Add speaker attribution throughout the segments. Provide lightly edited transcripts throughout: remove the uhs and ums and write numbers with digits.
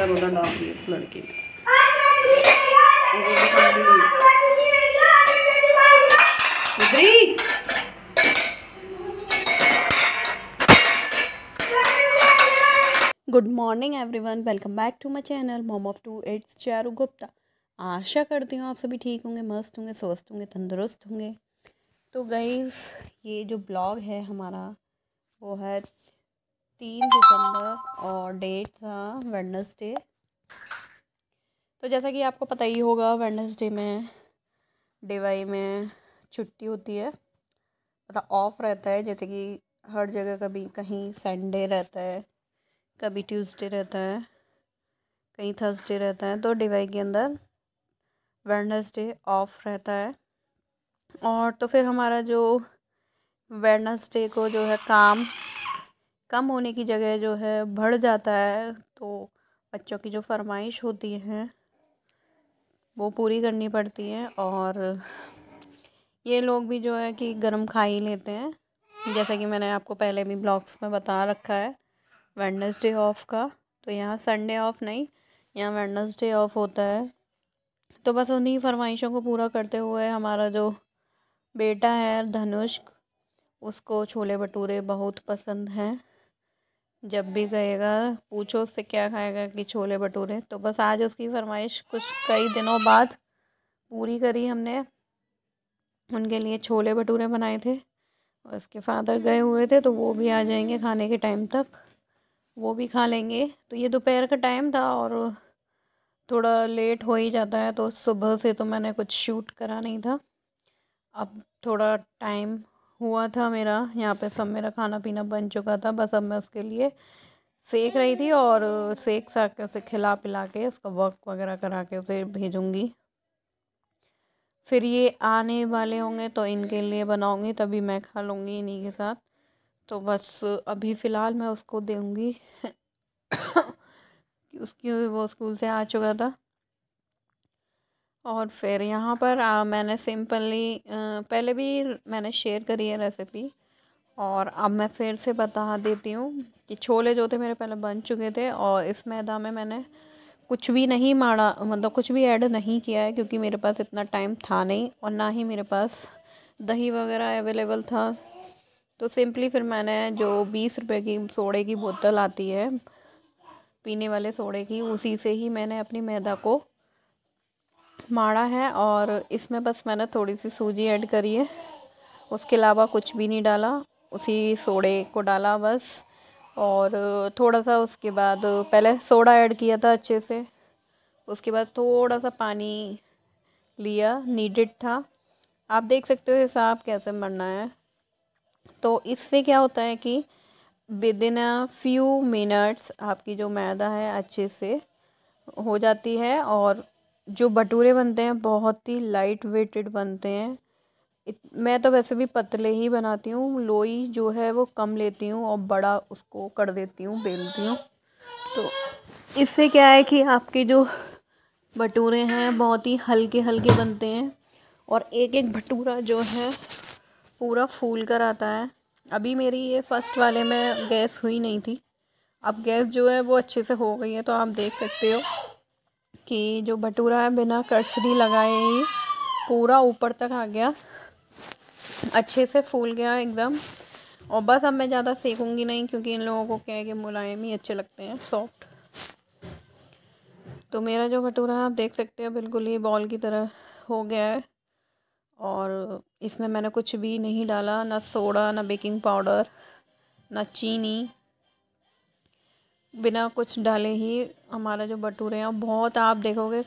Speaker 1: अंदर उधर डाल दिए लड़के ने। Good morning everyone, welcome back to my channel mom of two. It's Charu Gupta. आशा करती हूँ आप सभी ठीक होंगे, मस्त होंगे, स्वस्थ होंगे, तंदुरुस्त होंगे। तो गाइस, ये जो ब्लॉग है हमारा वो है 3 दिसंबर और डेट था वेडनेसडे। तो जैसा कि आपको पता ही होगा, वेडनेसडे में DY में छुट्टी होती है, मतलब ऑफ रहता है। जैसे कि हर जगह कभी कहीं संडे रहता है, कभी ट्यूसडे रहता है, कहीं थर्सडे रहता है। तो DY के अंदर वेडनेसडे ऑफ रहता है। और तो फिर हमारा जो वेडनेसडे को जो है काम कम होने की जगह जो है बढ़ जाता है। तो बच्चों की जो फरमाइश होती है वो पूरी करनी पड़ती है, और ये लोग भी जो है कि गरम खा ही लेते हैं। जैसा कि मैंने आपको पहले भी ब्लॉग्स में बता रखा है वेडनेसडे ऑफ का। तो यहाँ संडे ऑफ नहीं, यहाँ वेडनेसडे ऑफ होता है। तो बस उन्हीं फरमाइशों को पूरा करते हुए हमारा जो बेटा है धनुष, उसको छोले भटूरे बहुत पसंद हैं। जब भी कहेगा, पूछो उससे क्या खाएगा, कि छोले भटूरे। तो बस आज उसकी फरमाइश कुछ कई दिनों बाद पूरी करी हमने। उनके लिए छोले भटूरे बनाए थे, और उसके फादर गए हुए थे, तो वो भी आ जाएंगे खाने के टाइम तक, वो भी खा लेंगे। तो ये दोपहर का टाइम था और थोड़ा लेट हो ही जाता है, तो सुबह से तो मैंने कुछ शूट करा नहीं था। अब थोड़ा टाइम हुआ था मेरा, यहाँ पे सब मेरा खाना पीना बन चुका था। बस अब मैं उसके लिए सेक रही थी, और सेक साक के उसे खिला पिला के उसका वर्क वगैरह करा के उसे भेजूँगी। फिर ये आने वाले होंगे तो इनके लिए बनाऊँगी, तभी मैं खा लूँगी इन्हीं के साथ। तो बस अभी फ़िलहाल मैं उसको दूँगी उसकी वो स्कूल से आ चुका था। और फिर यहाँ पर मैंने सिंपली पहले भी मैंने शेयर करी है रेसिपी, और अब मैं फिर से बता देती हूँ कि छोले जो थे मेरे पहले बन चुके थे, और इस मैदा में मैंने कुछ भी नहीं माड़ा, मतलब कुछ भी ऐड नहीं किया है, क्योंकि मेरे पास इतना टाइम था नहीं, और ना ही मेरे पास दही वगैरह अवेलेबल था। तो सिंपली फिर मैंने जो 20 रुपए की सोडे की बोतल आती है, पीने वाले सोडे की, उसी से ही मैंने अपनी मैदा को माड़ा है। और इसमें बस मैंने थोड़ी सी सूजी ऐड करी है, उसके अलावा कुछ भी नहीं डाला। उसी सोडे को डाला बस, और थोड़ा सा उसके बाद पहले सोडा ऐड किया था अच्छे से, उसके बाद थोड़ा सा पानी लिया, नीडेड था। आप देख सकते हो हिसाब कैसे मरना है। तो इससे क्या होता है कि with in a few minutes आपकी जो मैदा है अच्छे से हो जाती है, और जो भटूरे बनते हैं बहुत ही लाइट वेटेड बनते हैं। मैं तो वैसे भी पतले ही बनाती हूँ, लोई जो है वो कम लेती हूँ और बड़ा उसको कर देती हूँ, बेलती हूँ। तो इससे क्या है कि आपके जो भटूरे हैं बहुत ही हल्के हल्के बनते हैं, और एक एक भटूरा जो है पूरा फूल कर आता है। अभी मेरी ये फर्स्ट वाले में गैस हुई नहीं थी, अब गैस जो है वो अच्छे से हो गई है। तो आप देख सकते हो कि जो भटूरा है बिना कड़छड़ी लगाए ही पूरा ऊपर तक आ गया, अच्छे से फूल गया एकदम। और बस अब मैं ज़्यादा सेकूंगी नहीं, क्योंकि इन लोगों को क्या है कि मुलायम ही अच्छे लगते हैं, सॉफ्ट। तो मेरा जो भटूरा है आप देख सकते हो बिल्कुल ही बॉल की तरह हो गया है, और इसमें मैंने कुछ भी नहीं डाला, ना सोडा, ना बेकिंग पाउडर, ना चीनी, बिना कुछ डाले ही हमारा जो भटूरे हैं बहुत, आप देखोगे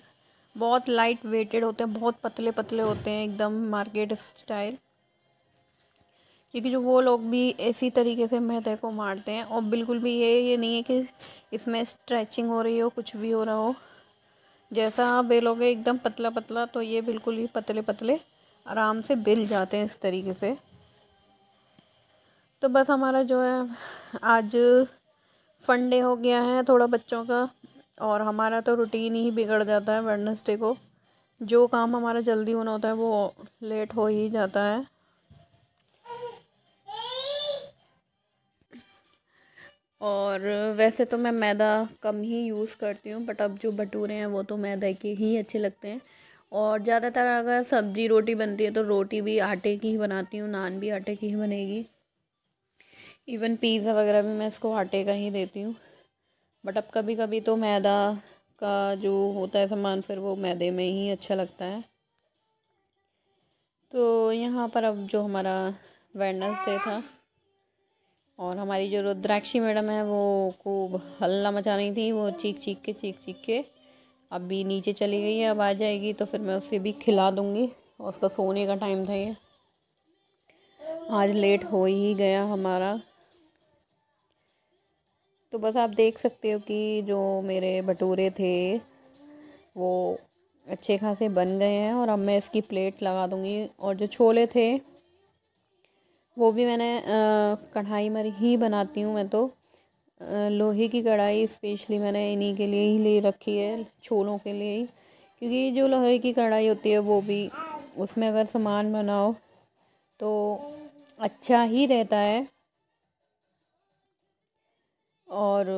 Speaker 1: बहुत लाइट वेटेड होते हैं, बहुत पतले पतले होते हैं एकदम मार्केट स्टाइल। क्योंकि जो वो लोग भी इसी तरीके से मैदे को मारते हैं, और बिल्कुल भी ये नहीं है कि इसमें स्ट्रेचिंग हो रही हो, कुछ भी हो रहा हो। जैसा आप बेलोगे एकदम पतला पतला, तो ये बिल्कुल ही पतले पतले आराम से बेल जाते हैं इस तरीके से। तो बस हमारा जो है आज फंडे हो गया है थोड़ा बच्चों का, और हमारा तो रूटीन ही बिगड़ जाता है वेडनेसडे को। जो काम हमारा जल्दी होना होता है वो लेट हो ही जाता है। और वैसे तो मैं मैदा कम ही यूज़ करती हूँ, बट अब जो भटूरे हैं वो तो मैदे के ही अच्छे लगते हैं। और ज़्यादातर अगर सब्ज़ी रोटी बनती है तो रोटी भी आटे की ही बनाती हूँ, नान भी आटे की ही बनेगी। इवन पिज़्ज़ा वगैरह भी मैं इसको आटे का ही देती हूँ। बट अब कभी कभी तो मैदा का जो होता है सामान, फिर वो मैदे में ही अच्छा लगता है। तो यहाँ पर अब जो हमारा वेडनेसडे था और हमारी जो रुद्राक्षी मैडम है वो खूब हल्ला मचा रही थी, वो चीख चीख के अभी नीचे चली गई है। अब आ जाएगी तो फिर मैं उसे भी खिला दूँगी, और उसका सोने का टाइम था ये। आज लेट हो ही गया हमारा। तो बस आप देख सकते हो कि जो मेरे भटूरे थे वो अच्छे खासे बन गए हैं, और अब मैं इसकी प्लेट लगा दूँगी। और जो छोले थे वो भी मैंने कढ़ाई में ही बनाती हूँ मैं तो। लोहे की कढ़ाई स्पेशली मैंने इन्हीं के लिए ही ले रखी है, छोलों के लिए ही। क्योंकि जो लोहे की कढ़ाई होती है वो भी, उसमें अगर सामान बनाओ तो अच्छा ही रहता है, और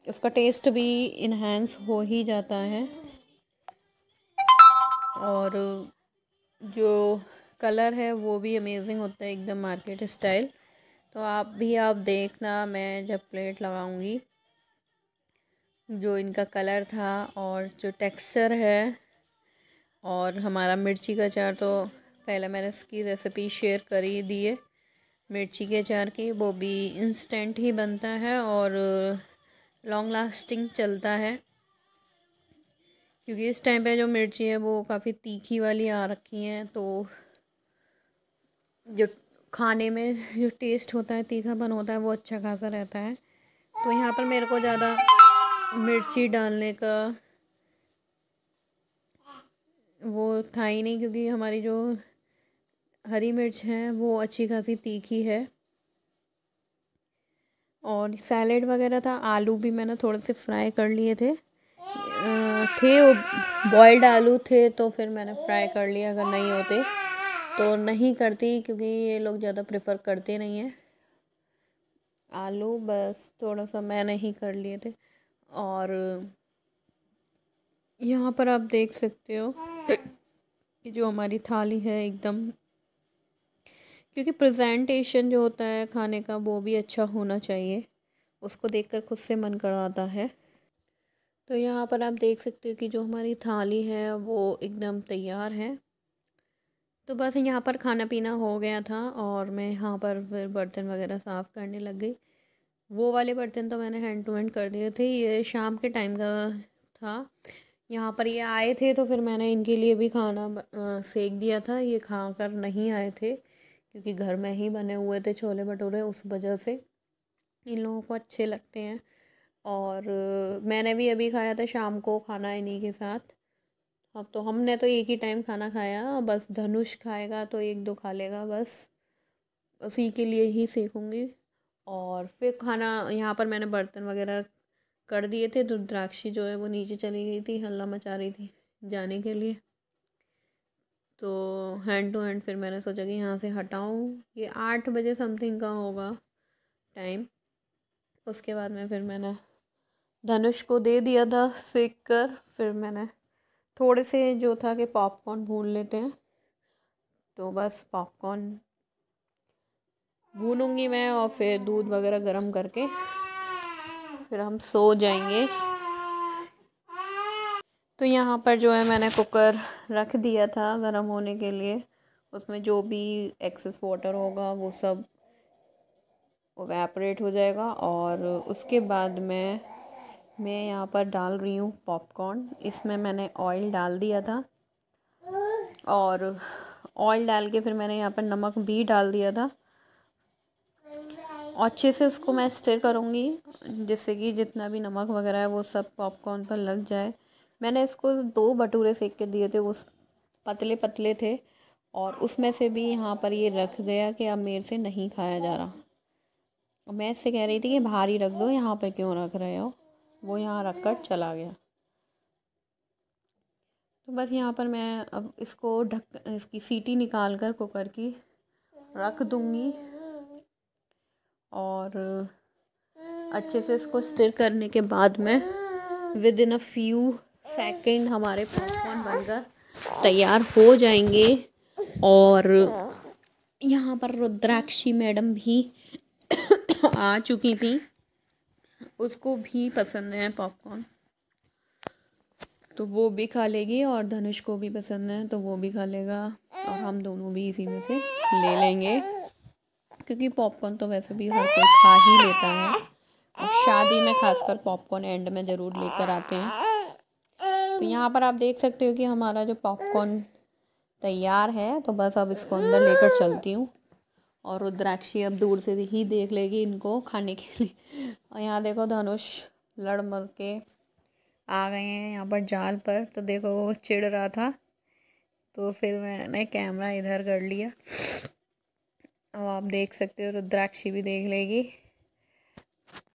Speaker 1: उसका टेस्ट भी इन्हेंस हो ही जाता है। और जो कलर है वो भी अमेजिंग होता है, एकदम मार्केट स्टाइल। तो आप देखना, मैं जब प्लेट लगाऊंगी जो इनका कलर था और जो टेक्सचर है। और हमारा मिर्ची का अचार तो पहले मैंने इसकी रेसिपी शेयर कर ही दी है। मिर्ची के अचार की वो भी इंस्टेंट ही बनता है और लॉन्ग लास्टिंग चलता है। क्योंकि इस टाइम पे जो मिर्ची है वो काफ़ी तीखी वाली आ रखी हैं, तो जो खाने में जो टेस्ट होता है, तीखापन होता है, वो अच्छा खासा रहता है। तो यहाँ पर मेरे को ज़्यादा मिर्ची डालने का वो था ही नहीं, क्योंकि हमारी जो हरी मिर्च है वो अच्छी खासी तीखी है। और सैलेड वगैरह था, आलू भी मैंने थोड़े से फ्राई कर लिए थे। थे बॉयल्ड आलू थे तो फिर मैंने फ्राई कर लिया, अगर नहीं होते तो नहीं करती, क्योंकि ये लोग ज़्यादा प्रेफर करते नहीं हैं आलू। बस थोड़ा सा मैंने ही कर लिए थे। और यहाँ पर आप देख सकते हो कि जो हमारी थाली है एकदम, क्योंकि प्रेजेंटेशन जो होता है खाने का वो भी अच्छा होना चाहिए, उसको देखकर खुद से मन कराता है। तो यहाँ पर आप देख सकते हो कि जो हमारी थाली है वो एकदम तैयार है। तो बस यहाँ पर खाना पीना हो गया था और मैं यहाँ पर फिर बर्तन वगैरह साफ़ करने लग गई। वो वाले बर्तन तो मैंने हैंड टू हैंड कर दिए थे, ये शाम के टाइम का था। यहाँ पर ये आए थे तो फिर मैंने इनके लिए भी खाना सेक दिया था। ये खा कर नहीं आए थे, क्योंकि घर में ही बने हुए थे छोले भटूरे, उस वजह से इन लोगों को अच्छे लगते हैं। और मैंने भी अभी खाया था शाम को खाना इन्हीं के साथ। अब तो हमने तो एक ही टाइम खाना खाया, बस धनुष खाएगा तो एक दो खा लेगा, बस उसी के लिए ही सेकूँगी। और फिर खाना यहाँ पर मैंने बर्तन वगैरह कर दिए थे। रुद्राक्षी जो है वो नीचे चली गई थी, हल्ला मचा रही थी जाने के लिए। तो हैंड टू हैंड फिर मैंने सोचा कि यहाँ से हटाऊँ। ये 8 बजे समथिंग का होगा टाइम। उसके बाद में फिर मैंने धनुष को दे दिया था सेक कर। फिर मैंने थोड़े से जो था कि पॉपकॉर्न भून लेते हैं, तो बस पॉपकॉर्न भूनूंगी मैं और फिर दूध वगैरह गर्म करके फिर हम सो जाएंगे। तो यहाँ पर जो है मैंने कुकर रख दिया था गर्म होने के लिए। उसमें जो भी एक्सेस वाटर होगा वो सब इवेपोरेट हो जाएगा। और उसके बाद मैं यहाँ पर डाल रही हूँ पॉपकॉर्न। इसमें मैंने ऑयल डाल दिया था, और ऑयल डाल के फिर मैंने यहाँ पर नमक भी डाल दिया था। और अच्छे से उसको मैं स्टिर करूँगी, जिससे कि जितना भी नमक वगैरह है वो सब पॉपकॉर्न पर लग जाए। मैंने इसको 2 भटूरे सेक के दिए थे, वो पतले पतले थे, और उसमें से भी यहाँ पर ये रख गया कि अब मेरे से नहीं खाया जा रहा। मैं इससे कह रही थी कि बाहर ही रख दो, यहाँ पर क्यों रख रहे हो। वो यहाँ रख कर चला गया। तो बस यहाँ पर मैं अब इसकी सीटी निकाल कर कुकर की रख दूँगी। और अच्छे से इसको स्टिर करने के बाद में with in a few second हमारे पॉपकॉर्न बनकर तैयार हो जाएंगे। और यहाँ पर रुद्राक्षी मैडम भी आ चुकी थी, उसको भी पसंद है पॉपकॉर्न, तो वो भी खा लेगी, और धनुष को भी पसंद है तो वो भी खा लेगा, और हम दोनों भी इसी में से ले लेंगे, क्योंकि पॉपकॉर्न तो वैसे भी हर कोई खा ही लेता है, और शादी में खासकर पॉपकॉर्न एंड में ज़रूर लेकर आते हैं। तो यहाँ पर आप देख सकते हो कि हमारा जो पॉपकॉर्न तैयार है, तो बस अब इसको अंदर लेकर चलती हूँ, और रुद्राक्षी अब दूर से ही देख लेगी इनको खाने के लिए। और यहाँ देखो धनुष लड़ मर के आ गए हैं यहाँ पर जाल पर, तो देखो वो चिढ़ रहा था, तो फिर मैंने कैमरा इधर कर लिया। अब आप देख सकते हो रुद्राक्षी भी देख लेगी।